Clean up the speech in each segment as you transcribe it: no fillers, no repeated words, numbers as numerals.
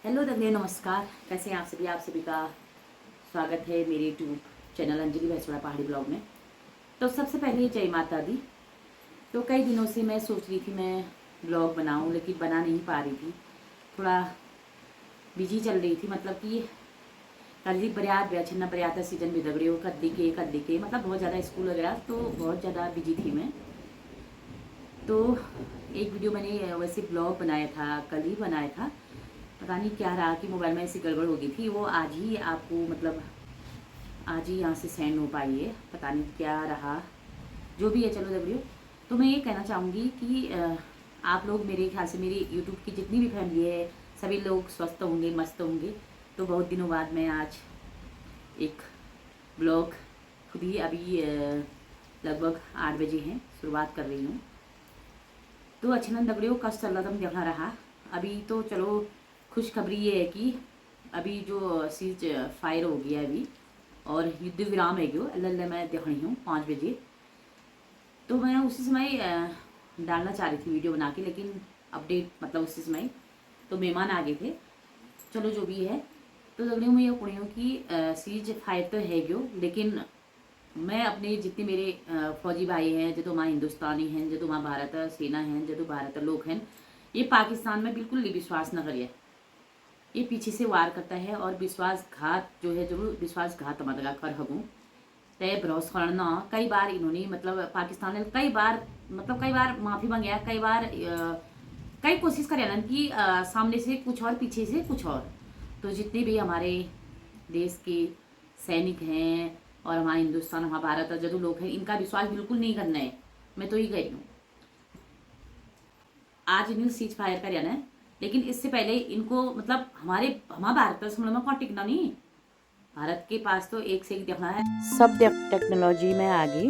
Hello दगड़े, नमस्कार। कैसे हैं आप सभी का स्वागत है मेरे यूट्यूब चैनल अंजलि भैंसवाड़ा पहाड़ी ब्लॉग में। तो सबसे पहले जय माता दी। तो कई दिनों से मैं सोच रही थी मैं ब्लॉग बनाऊं, लेकिन बना नहीं पा रही थी। थोड़ा बिजी चल रही थी, मतलब कि कल बरियात ब्या छन्ना बरियात सीजन भी दगड़े हो कद्दी के मतलब बहुत ज़्यादा स्कूल वगैरह, तो बहुत ज़्यादा बिजी थी मैं। तो एक वीडियो मैंने वैसे ब्लॉग बनाया था, कल ही बनाया था। पता नहीं क्या रहा कि मोबाइल में ऐसी गड़बड़ हो गई थी, वो आज ही आपको मतलब आज ही यहाँ से सेंड हो पाई है। पता नहीं क्या रहा, जो भी है चलो दगड़ियों। तो मैं ये कहना चाहूँगी कि आप लोग मेरे ख्याल से मेरी यूट्यूब की जितनी भी फैमिली है सभी लोग स्वस्थ होंगे, मस्त होंगे। तो बहुत दिनों बाद मैं आज एक ब्लॉग खुद ही अभी लगभग 8 बजे हैं शुरुआत कर रही हूँ। तो अच्छे दगड़ियों कष्ट चल रहा था देखा रहा। अभी तो चलो खुशखबरी ये है कि अभी जो सीज फायर हो गया अभी और युद्ध विराम है जो अल्लाह मैं देख रही हूँ 5 बजे। तो मैं उसी समय डालना चाह रही थी वीडियो बना के, लेकिन अपडेट मतलब उसी समय तो मेहमान आ गए थे। चलो जो भी है, तो दगड़ियों मैं ये कुड़ी हूँ कि सीज फायर तो है जो, लेकिन मैं अपने जितने मेरे फौजी भाई हैं, जो वहाँ हिंदुस्तानी हैं, जो वहाँ भारत सेना हैं, जो भारत लोग हैं, ये पाकिस्तान में बिल्कुल भी विश्वास न करिए। ये पीछे से वार करता है और विश्वासघात जो है जरूर विश्वासघात मतलब कर हूँ तय भरोस करना। कई बार इन्होंने मतलब पाकिस्तान ने कई बार माफ़ी मांगे, कई बार कई कोशिश करे ना कि सामने से कुछ और पीछे से कुछ और। तो जितने भी हमारे देश के सैनिक हैं और हमारे हिंदुस्तान हमारा भारत जो लोग हैं, इनका विश्वास बिल्कुल नहीं करना है। मैं तो ये कह रही हूँ आज इन्हें सीज फायर कर है, लेकिन इससे पहले इनको मतलब हमारा भारत में कौन टिकना नहीं। भारत के पास तो एक से एक देखना है, सब टेक्नोलॉजी में आगे,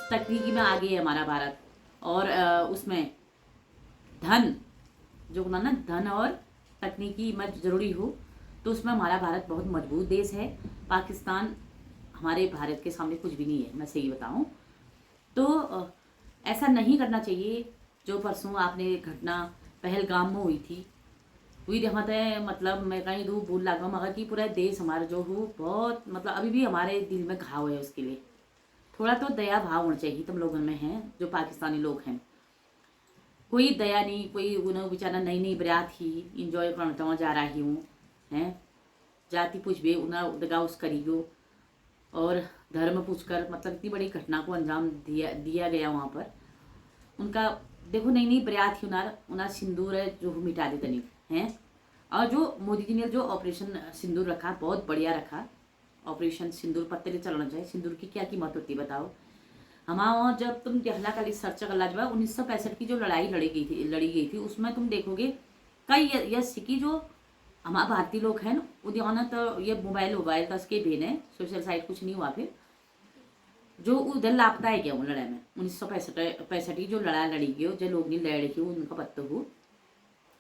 तकनीकी में आगे है हमारा भारत। और उसमें धन जो ना धन और तकनीकी में जरूरी हो, तो उसमें हमारा भारत बहुत मजबूत देश है। पाकिस्तान हमारे भारत के सामने कुछ भी नहीं है, मैं सही बताऊं तो। ऐसा नहीं करना चाहिए जो परसों आपने घटना पहलगाम में हुई थी। हुई देखा है मतलब मैं कहीं दूर भूल लगा मगर कि पूरा देश हमारा जो हो बहुत मतलब अभी भी हमारे दिल में घाव है। उसके लिए थोड़ा तो दया भाव होना चाहिए तुम लोगों में हैं, जो पाकिस्तानी लोग हैं। कोई दया नहीं, कोई उन्हें बेचारा नई नई बरात ही इंजॉय करना जा रही हूँ हैं। जाति पूछ भी उन्हें दगा उस करियो और धर्म पूछकर मतलब इतनी बड़ी घटना को अंजाम दिया गया वहाँ पर। उनका देखो नई नई बरात ही उना सिंदूर है जो मिटा दे तनिक हैं। और जो मोदी जी ने जो ऑपरेशन सिंदूर रखा बहुत बढ़िया रखा। ऑपरेशन सिंदूर पत्ते चलना चाहिए। सिंदूर की क्या कीमत होती है बताओ। हमारे वहाँ जब तुम देखला कल सर्च कर ला जब 1965 की जो लड़ाई लड़ी गई थी उसमें तुम देखोगे कई यश की जो हमारे भारतीय लोग हैं उद्यान तो ये मोबाइल तस के भेने सोशल साइट कुछ नहीं हुआ। फिर जो उधर लापता है क्या वो लड़ाई में 1965 की जो लड़ाई लड़ी गई जो लोग नहीं लड़ रही उनका पत्ता हो,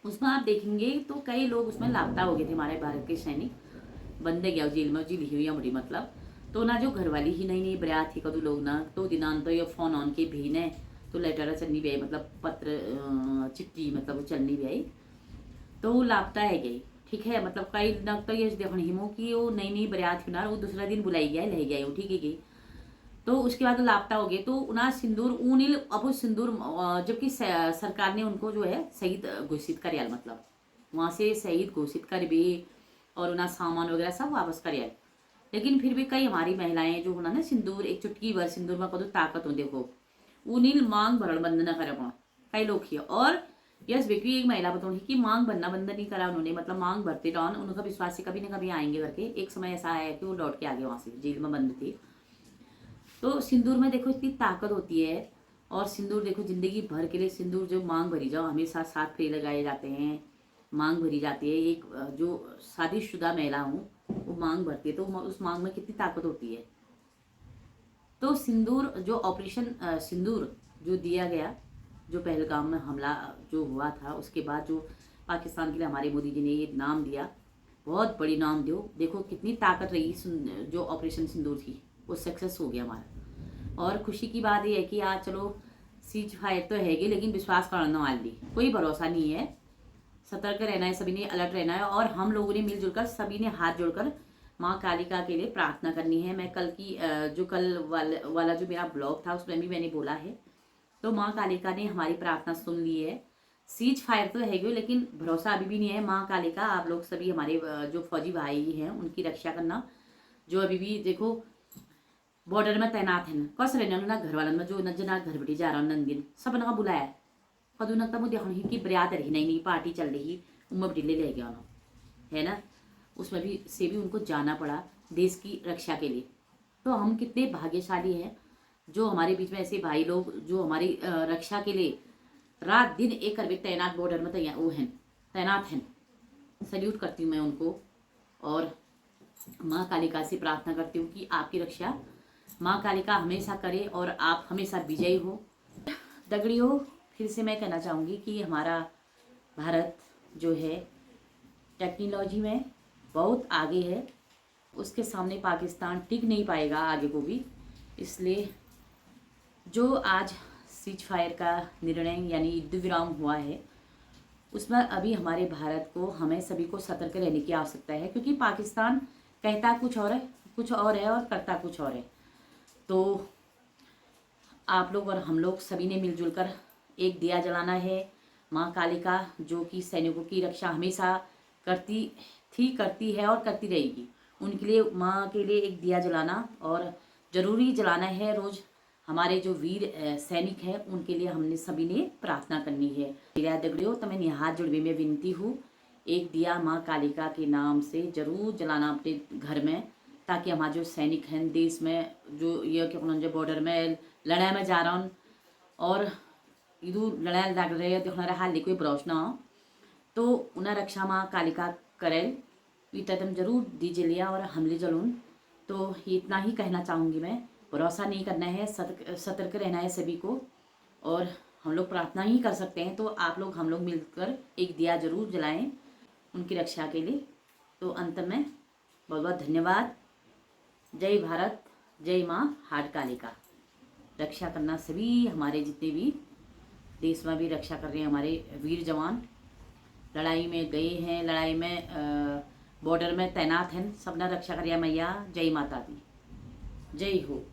उसमें आप देखेंगे तो कई लोग उसमें लापता हो गए थे। हमारे भारत के सैनिक बंदे गया जेल में जी लिखी हुई हमारी मतलब। तो ना जो घरवाली ही नई नई बरात थी कदू लोग ना तो दिनान तो ये फोन ऑन के भी ने तो लेटर चलनी भी आई मतलब पत्र चिट्ठी मतलब वो चलनी भी आई। तो वो लापता है गई ठीक है मतलब कई न तो ये देखने हिमो कि वो नई नई बरात थी ना वो दूसरा दिन बुलाई गया ले गया ठीक है गई। तो उसके बाद लापता हो गए तो उना सिंदूर ऊनिल अब सिंदूर जबकि सरकार ने उनको जो है शहीद घोषित कर मतलब वहाँ से शहीद घोषित कर भी और उना सामान वगैरह सब वापस कर। लेकिन फिर भी कई हमारी महिलाएं जो होना ना सिंदूर एक चुटकी भर सिंदूर में कदो ताकत हो देखो ऊनिल मांग भरण बंद न करे कई लोग ही। और यस बेकरी एक महिला बताऊंगी कि मांग बनना बंद नहीं करा उन्होंने मतलब मांग भरते रहो उनका विश्वास से कभी ना कभी आएंगे करके। एक समय ऐसा आया कि वो लौट के आ गए वहां से जेल में बंद थी। तो सिंदूर में देखो इतनी ताकत होती है। और सिंदूर देखो जिंदगी भर के लिए सिंदूर जो मांग भरी जाओ हमेशा 7 फेरे लगाए जाते हैं, मांग भरी जाती है। एक जो शादीशुदा महिला हूँ वो मांग भरती है तो उस मांग में कितनी ताकत होती है। तो सिंदूर जो ऑपरेशन सिंदूर जो दिया गया जो पहलगाम में हमला जो हुआ था उसके बाद जो पाकिस्तान के लिए हमारे मोदी जी ने ये नाम दिया, बहुत बड़ी नाम दो। देखो कितनी ताकत रही जो ऑपरेशन सिंदूर थी वो सक्सेस हो गया हमारा। और खुशी की बात यह है कि आज चलो सीज फायर तो हैगी लेकिन विश्वास करने वाली कोई भरोसा नहीं है। सतर्क रहना है, सभी ने अलर्ट रहना है और हम लोगों ने मिलजुल कर सभी ने हाथ जोड़कर माँ कालिका के लिए प्रार्थना करनी है। मैं कल की जो कल वाला जो मेरा ब्लॉग था उसमें भी मैंने बोला है। तो माँ कालिका ने हमारी प्रार्थना सुन ली है। सीज फायर तो है लेकिन भरोसा अभी भी नहीं है। माँ कालिका आप लोग सभी हमारे जो फौजी भाई हैं उनकी रक्षा करना, जो अभी भी देखो बॉर्डर में तैनात हैं। कस रहने ना घर वालों में जो न जना घर बैठी जा रहा नंदिन सब ना बुलाया कदू न तब देखो कि बरियात रही नहीं पार्टी चल रही उम्र ढीले ले गया है ना, उसमें भी से भी उनको जाना पड़ा देश की रक्षा के लिए। तो हम कितने भाग्यशाली हैं जो हमारे बीच में ऐसे भाई लोग जो हमारी रक्षा के लिए रात दिन एक कर तैनात बॉर्डर में तैनात हैं। सल्यूट करती हूँ मैं उनको और माँ कालिका से प्रार्थना करती हूँ कि आपकी रक्षा माँ कालिका हमेशा करे और आप हमेशा विजयी हो। दगड़ियों, फिर से मैं कहना चाहूँगी कि हमारा भारत जो है टेक्नोलॉजी में बहुत आगे है, उसके सामने पाकिस्तान टिक नहीं पाएगा आगे को भी। इसलिए जो आज सीज फायर का निर्णय यानी युद्ध विराम हुआ है उसमें अभी हमारे भारत को हमें सभी को सतर्क रहने की आवश्यकता है, क्योंकि पाकिस्तान कहता कुछ और है और करता कुछ और है। तो आप लोग और हम लोग सभी ने मिलजुल कर एक दिया जलाना है। माँ कालिका जो कि सैनिकों की रक्षा हमेशा करती है और करती रहेगी, उनके लिए माँ के लिए एक दिया जलाना और ज़रूरी जलाना है रोज़। हमारे जो वीर सैनिक हैं उनके लिए हमने सभी ने प्रार्थना करनी है। मेरा दगड़ियों तो मैं हाथ जुड़वे में विनती हूँ, एक दिया माँ कालिका के नाम से जरूर जलाना अपने घर में, ताकि हमारे जो सैनिक हैं देश में जो ये जो बॉर्डर में लड़ाई में जा रहा और इधू लड़ाई लग रहे हैं तो हमारे हाल कोई ब्रौश ना हो, तो उन्हें रक्षा माँ कालिका करें तुम जरूर दीजिए लिया और हमले जलून। तो इतना ही कहना चाहूँगी मैं। भरोसा नहीं करना है, सतर्क रहना है सभी को और हम लोग प्रार्थना ही कर सकते हैं। तो आप लोग हम लोग मिलकर एक दिया जरूर जलाएं उनकी रक्षा के लिए। तो अंत में बहुत बहुत धन्यवाद। जय भारत, जय माँ हाट कालिका। रक्षा करना सभी हमारे जितने भी देश में भी रक्षा कर रहे हैं हमारे वीर जवान, लड़ाई में गए हैं, लड़ाई में बॉर्डर में तैनात हैं, सबने रक्षा करिया मैया। जय माता दी, जय हो।